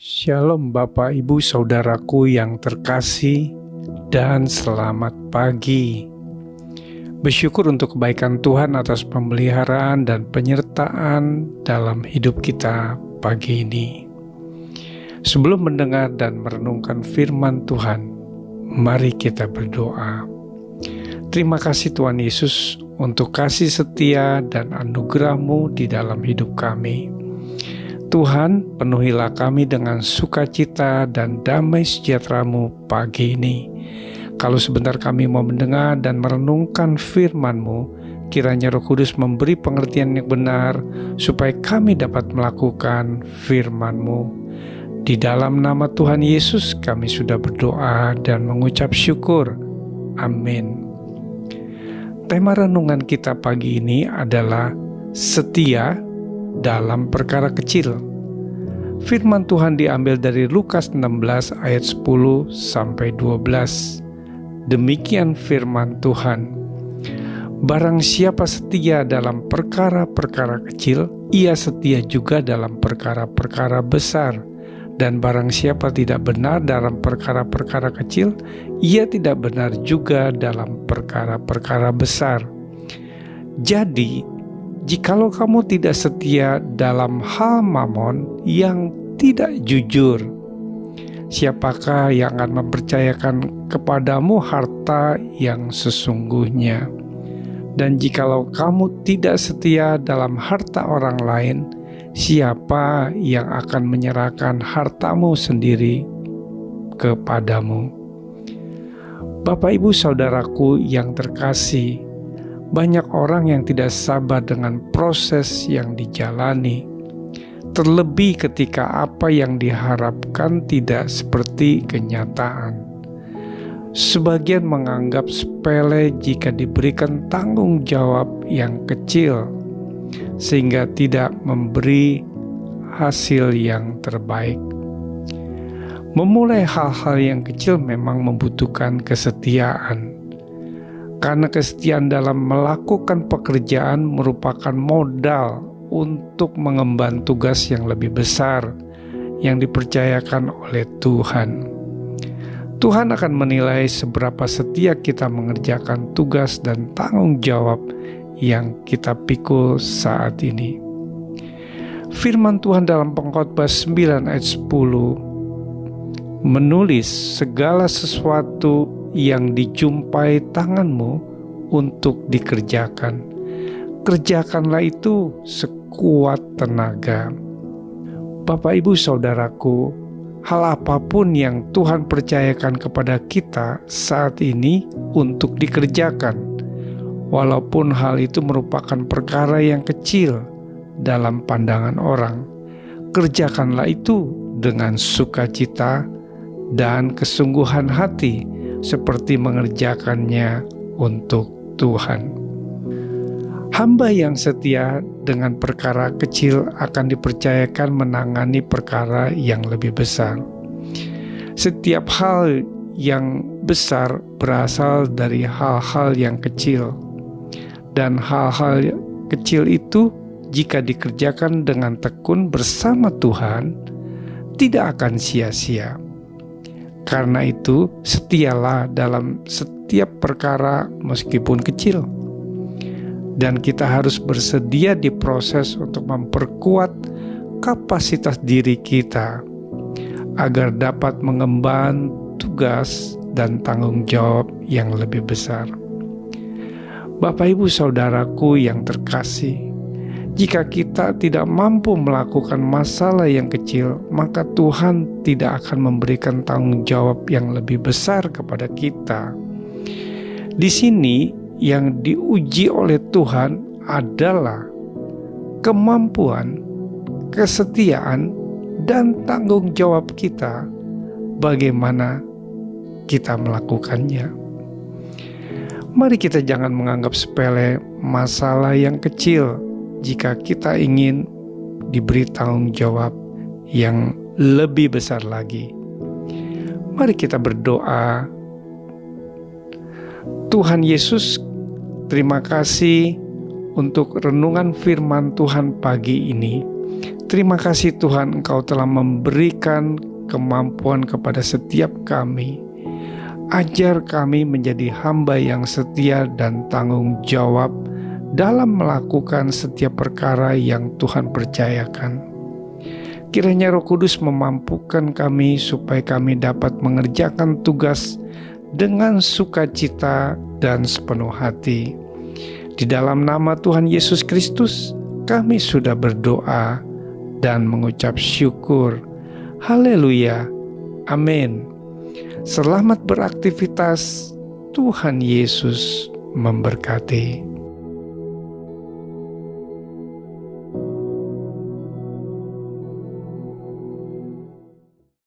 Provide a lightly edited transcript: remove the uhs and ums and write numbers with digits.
Shalom Bapak Ibu Saudaraku yang terkasih dan selamat pagi. Bersyukur untuk kebaikan Tuhan atas pemeliharaan dan penyertaan dalam hidup kita pagi ini. Sebelum mendengar dan merenungkan firman Tuhan, mari kita berdoa. Terima kasih Tuhan Yesus untuk kasih setia dan anugerah-Mu di dalam hidup kami. Tuhan, penuhilah kami dengan sukacita dan damai sejahtera-Mu pagi ini. Kalau sebentar kami mau mendengar dan merenungkan firman-Mu, kiranya Roh Kudus memberi pengertian yang benar, supaya kami dapat melakukan firman-Mu. Di dalam nama Tuhan Yesus kami sudah berdoa dan mengucap syukur. Amin. Tema renungan kita pagi ini adalah setia dalam perkara kecil. Firman Tuhan diambil dari Lukas 16 ayat 10 sampai 12. Demikian firman Tuhan. Barang siapa setia dalam perkara-perkara kecil, ia setia juga dalam perkara-perkara besar. Dan barang siapa tidak benar dalam perkara-perkara kecil, ia tidak benar juga dalam perkara-perkara besar. Jadi, jikalau kamu tidak setia dalam hal mamon yang tidak jujur, siapakah yang akan mempercayakan kepadamu harta yang sesungguhnya? Dan jikalau kamu tidak setia dalam harta orang lain, siapa yang akan menyerahkan hartamu sendiri kepadamu? Bapak Ibu Saudaraku yang terkasih, banyak orang yang tidak sabar dengan proses yang dijalani, terlebih ketika apa yang diharapkan tidak seperti kenyataan. Sebagian menganggap sepele jika diberikan tanggung jawab yang kecil, sehingga tidak memberi hasil yang terbaik. Memulai hal-hal yang kecil memang membutuhkan kesetiaan, karena kesetiaan dalam melakukan pekerjaan merupakan modal untuk mengemban tugas yang lebih besar yang dipercayakan oleh Tuhan. Tuhan akan menilai seberapa setia kita mengerjakan tugas dan tanggung jawab yang kita pikul saat ini. Firman Tuhan dalam Pengkhotbah 9 ayat 10 menulis, segala sesuatu yang dijumpai tanganmu untuk dikerjakan, kerjakanlah itu sekuat tenaga. Bapak Ibu Saudaraku, hal apapun yang Tuhan percayakan kepada kita saat ini untuk dikerjakan, walaupun hal itu merupakan perkara yang kecil dalam pandangan orang, kerjakanlah itu dengan sukacita dan kesungguhan hati, seperti mengerjakannya untuk Tuhan. Hamba yang setia dengan perkara kecil akan dipercayakan menangani perkara yang lebih besar. Setiap hal yang besar berasal dari hal-hal yang kecil, dan hal-hal kecil itu jika dikerjakan dengan tekun bersama Tuhan tidak akan sia-sia. Karena itu, setialah dalam setiap perkara meskipun kecil. Dan kita harus bersedia diproses untuk memperkuat kapasitas diri kita agar dapat mengemban tugas dan tanggung jawab yang lebih besar. Bapak Ibu Saudaraku yang terkasih, jika kita tidak mampu melakukan masalah yang kecil, maka Tuhan tidak akan memberikan tanggung jawab yang lebih besar kepada kita. Di sini yang diuji oleh Tuhan adalah kemampuan, kesetiaan, dan tanggung jawab kita bagaimana kita melakukannya. Mari kita jangan menganggap sepele masalah yang kecil jika kita ingin diberi tanggung jawab yang lebih besar lagi. Mari kita berdoa. Tuhan Yesus, terima kasih untuk renungan firman Tuhan pagi ini. Terima kasih Tuhan, Engkau telah memberikan kemampuan kepada setiap kami. Ajar kami menjadi hamba yang setia dan tanggung jawab dalam melakukan setiap perkara yang Tuhan percayakan. Kiranya Roh Kudus memampukan kami supaya kami dapat mengerjakan tugas dengan sukacita dan sepenuh hati. Di dalam nama Tuhan Yesus Kristus, kami sudah berdoa dan mengucap syukur. Haleluya. Amin. Selamat beraktivitas. Tuhan Yesus memberkati.